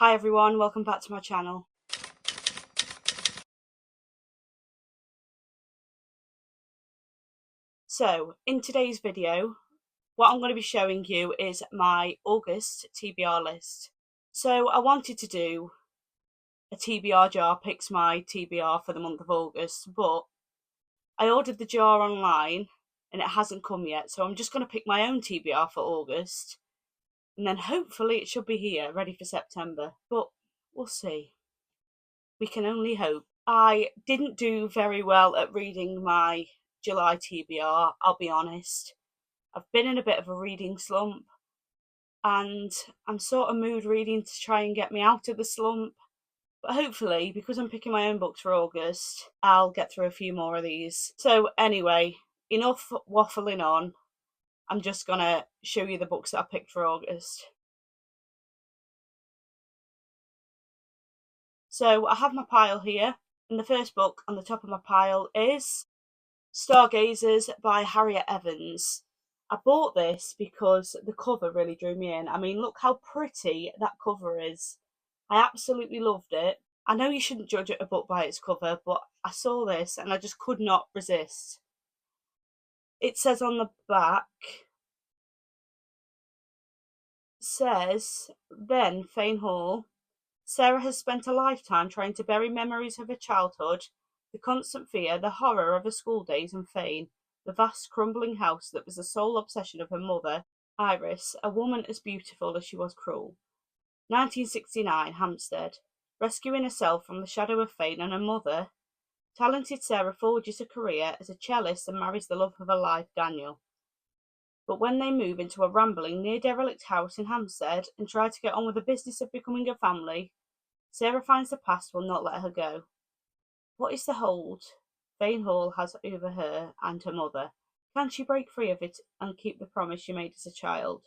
Hi everyone, welcome back to my channel. So, in today's video, what I'm going to be showing you is my August TBR list. So, I wanted to do a TBR jar, picks my TBR for the month of August, but I ordered the jar online and it hasn't come yet, so I'm just going to pick my own TBR for August, and then hopefully it should be here, ready for September, but we'll see. We can only hope. I didn't do very well at reading my July TBR, I'll be honest. I've been in a bit of a reading slump and I'm sort of mood reading to try and get me out of the slump. But hopefully, because I'm picking my own books for August, I'll get through a few more of these. So anyway, enough waffling on. I'm just gonna show you the books that I picked for August. So I have my pile here, and the first book on the top of my pile is Stargazers by Harriet Evans. I bought this because the cover really drew me in. I mean, look how pretty that cover is. I absolutely loved it. I know you shouldn't judge a book by its cover, but I saw this and I just could not resist. It says on the back, then Fane Hall, Sarah has spent a lifetime trying to bury memories of her childhood, the constant fear, the horror of her school days in Fane, the vast crumbling house that was the sole obsession of her mother, Iris, a woman as beautiful as she was cruel. 1969, Hampstead. Rescuing herself from the shadow of Fane and her mother, talented Sarah forges a career as a cellist and marries the love of her life, Daniel. But when they move into a rambling, near derelict house in Hampstead and try to get on with the business of becoming a family, Sarah finds the past will not let her go. What is the hold Fane Hall has over her and her mother? Can she break free of it and keep the promise she made as a child?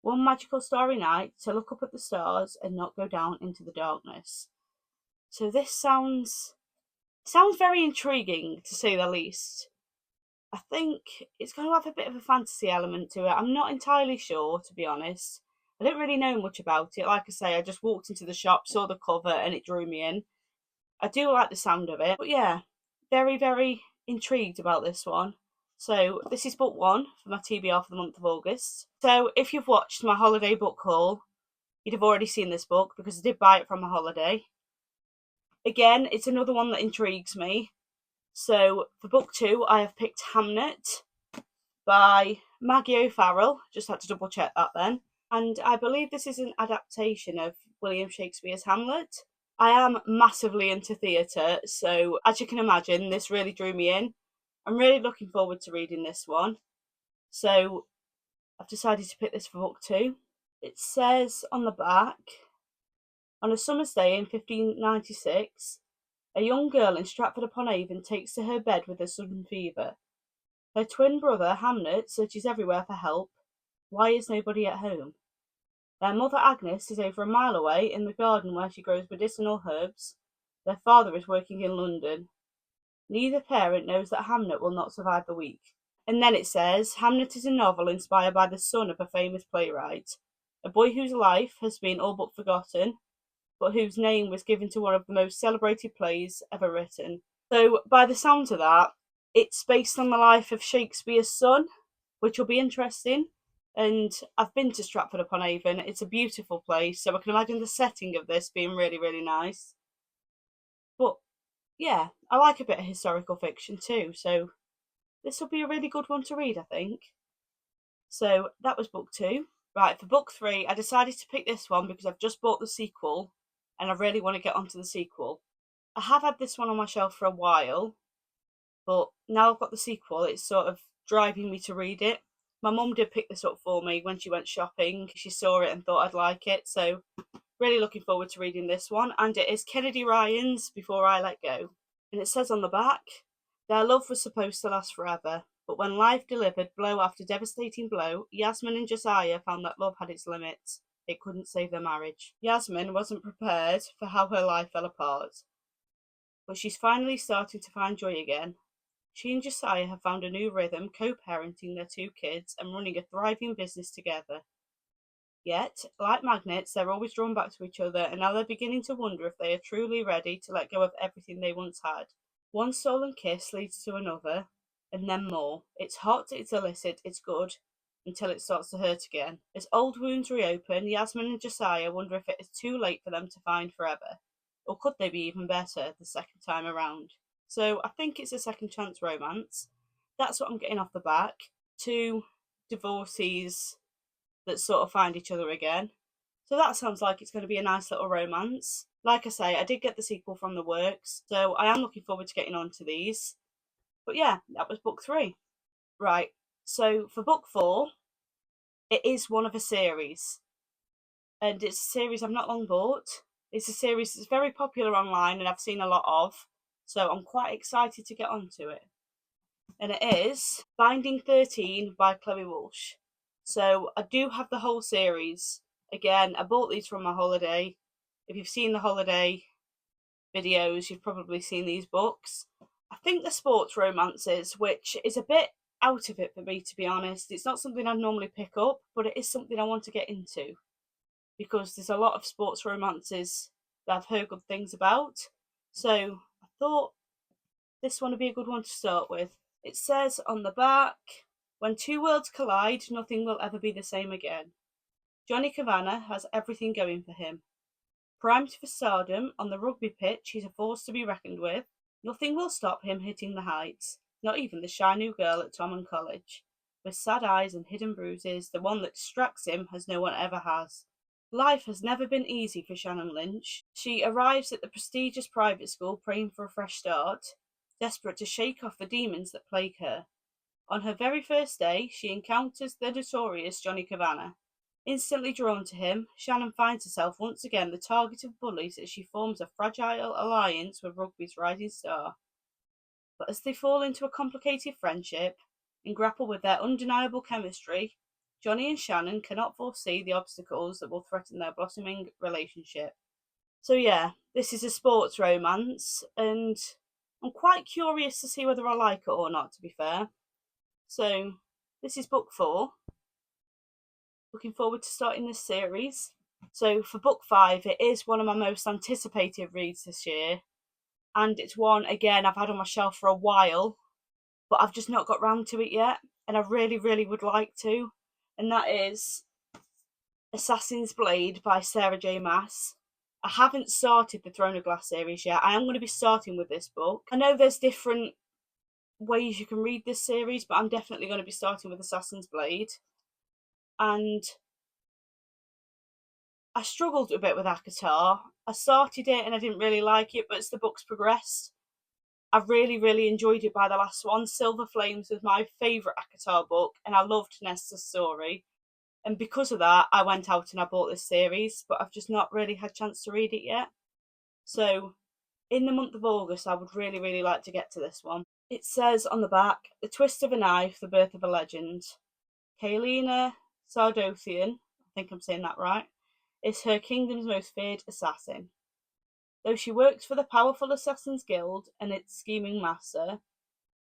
One magical starry night to look up at the stars and not go down into the darkness. So this sounds very intriguing, to say the least. I think it's going to have a bit of a fantasy element to it. I'm not entirely sure, to be honest. I don't really know much about it. Like I say, I just walked into the shop, saw the cover, and it drew me in. I do like the sound of it, but yeah, very, very intrigued about this one. So this is book one for my TBR for the month of August. So if you've watched my holiday book haul, you'd have already seen this book because I did buy it from my holiday. Again, it's another one that intrigues me. So for book two, I have picked Hamnet by Maggie O'Farrell. Just had to double check that then. And I believe this is an adaptation of William Shakespeare's Hamlet. I am massively into theatre, so as you can imagine, this really drew me in. I'm really looking forward to reading this one. So I've decided to pick this for book two. It says on the back, on a summer's day in 1596, a young girl in Stratford-upon-Avon takes to her bed with a sudden fever. Her twin brother, Hamnet, searches everywhere for help. Why is nobody at home? Their mother, Agnes, is over a mile away in the garden where she grows medicinal herbs. Their father is working in London. Neither parent knows that Hamnet will not survive the week. And then it says, Hamnet is a novel inspired by the son of a famous playwright, a boy whose life has been all but forgotten, but whose name was given to one of the most celebrated plays ever written. So, by the sound of that, it's based on the life of Shakespeare's son, which will be interesting. And I've been to Stratford-upon-Avon. It's a beautiful place, so I can imagine the setting of this being really, really nice. But yeah, I like a bit of historical fiction too, so this will be a really good one to read, I think. So that was book two. Right, for book three, I decided to pick this one because I've just bought the sequel and I really want to get onto the sequel. I have had this one on my shelf for a while, but now I've got the sequel, it's sort of driving me to read it. My mum did pick this up for me when she went shopping. She saw it and thought I'd like it, so really looking forward to reading this one. And it is Kennedy Ryan's Before I Let Go. And it says on the back, their love was supposed to last forever, but when life delivered blow after devastating blow, Yasmin and Josiah found that love had its limits. It couldn't save their marriage. Yasmin wasn't prepared for how her life fell apart, but she's finally starting to find joy again. She and Josiah have found a new rhythm, co-parenting their two kids and running a thriving business together. Yet, like magnets, they're always drawn back to each other, and now they're beginning to wonder if they are truly ready to let go of everything they once had. One stolen kiss leads to another, and then more. It's hot, it's illicit, it's good, until it starts to hurt again. As old wounds reopen, Yasmin and Josiah wonder if it is too late for them to find forever. Or could they be even better the second time around? So I think it's a second chance romance. That's what I'm getting off the back. Two divorcees that sort of find each other again. So that sounds like it's going to be a nice little romance. Like I say, I did get the sequel from the works, so I am looking forward to getting on to these. But yeah, that was book 3. Right, so for book 4, it is one of a series. And it's a series I've not long bought. It's a series that's very popular online and I've seen a lot of. So I'm quite excited to get onto it. And it is Binding 13 by Chloe Walsh. So I do have the whole series. Again, I bought these from my holiday. If you've seen the holiday videos, you've probably seen these books. I think the sports romances, which is a bit out of it for me, to be honest. It's not something I'd normally pick up, but it is something I want to get into because there's a lot of sports romances that I've heard good things about. So I thought this one would be a good one to start with. It says on the back, when two worlds collide, nothing will ever be the same again. Johnny Cavanagh has everything going for him. Primed for stardom, on the rugby pitch he's a force to be reckoned with. Nothing will stop him hitting the heights, not even the shy new girl at Thomond College. With sad eyes and hidden bruises, the one that distracts him as no one ever has. Life has never been easy for Shannon Lynch. She arrives at the prestigious private school praying for a fresh start, desperate to shake off the demons that plague her. On her very first day, she encounters the notorious Johnny Cavanagh. Instantly drawn to him, Shannon finds herself once again the target of bullies as she forms a fragile alliance with rugby's rising star. But as they fall into a complicated friendship and grapple with their undeniable chemistry, Johnny and Shannon cannot foresee the obstacles that will threaten their blossoming relationship. So yeah, this is a sports romance, and I'm quite curious to see whether I like it or not, to be fair. So this is book 4. Looking forward to starting this series. So for book 5, it is one of my most anticipated reads this year. And it's one, again, I've had on my shelf for a while, but I've just not got round to it yet. And I really, really would like to. And that is Assassin's Blade by Sarah J. Maas. I haven't started the Throne of Glass series yet. I am going to be starting with this book. I know there's different ways you can read this series, but I'm definitely going to be starting with Assassin's Blade. And I struggled a bit with ACOTAR. I started it and I didn't really like it, but as the books progressed, I really, really enjoyed it by the last one. Silver Flames was my favourite ACOTAR book, and I loved Nesta's story. And because of that, I went out and I bought this series, but I've just not really had a chance to read it yet. So, in the month of August, I would really, really like to get to this one. It says on the back, The Twist of a Knife, The Birth of a Legend. Kaelina Sardothian, I think I'm saying that right, is her kingdom's most feared assassin. Though she works for the powerful Assassin's Guild and its scheming master,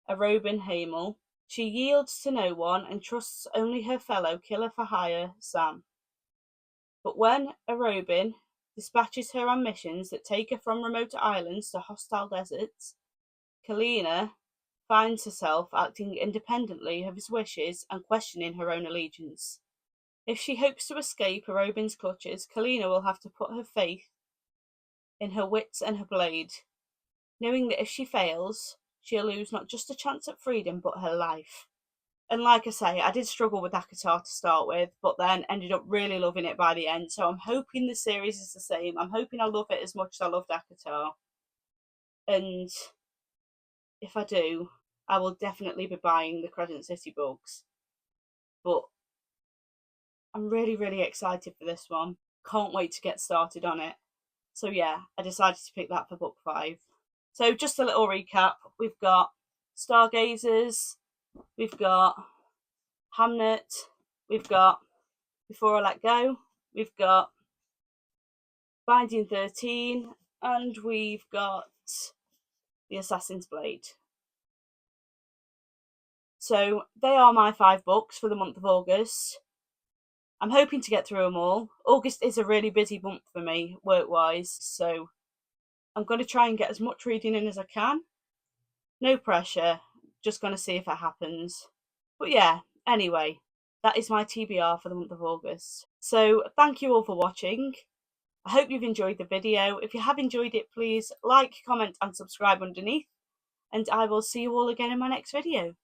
Arobin Hamel, she yields to no one and trusts only her fellow killer-for-hire, Sam. But when Arobin dispatches her on missions that take her from remote islands to hostile deserts, Kaelina finds herself acting independently of his wishes and questioning her own allegiance. If she hopes to escape Arobin's clutches, Kaelina will have to put her faith in her wits and her blade, knowing that if she fails, she'll lose not just a chance at freedom, but her life. And like I say, I did struggle with ACOTAR to start with, but then ended up really loving it by the end. So I'm hoping the series is the same. I'm hoping I love it as much as I loved ACOTAR. And if I do, I will definitely be buying the Crescent City books. But I'm really, really excited for this one. Can't wait to get started on it. So yeah, I decided to pick that for book 5. So just a little recap. We've got Stargazers, we've got Hamnet, we've got Before I Let Go, we've got Binding 13, and we've got The Assassin's Blade. So they are my 5 books for the month of August. I'm hoping to get through them all. August is a really busy month for me, work-wise, so I'm going to try and get as much reading in as I can. No pressure, just going to see if it happens. But yeah, anyway, that is my TBR for the month of August. So thank you all for watching. I hope you've enjoyed the video. If you have enjoyed it, please like, comment and subscribe underneath. And I will see you all again in my next video.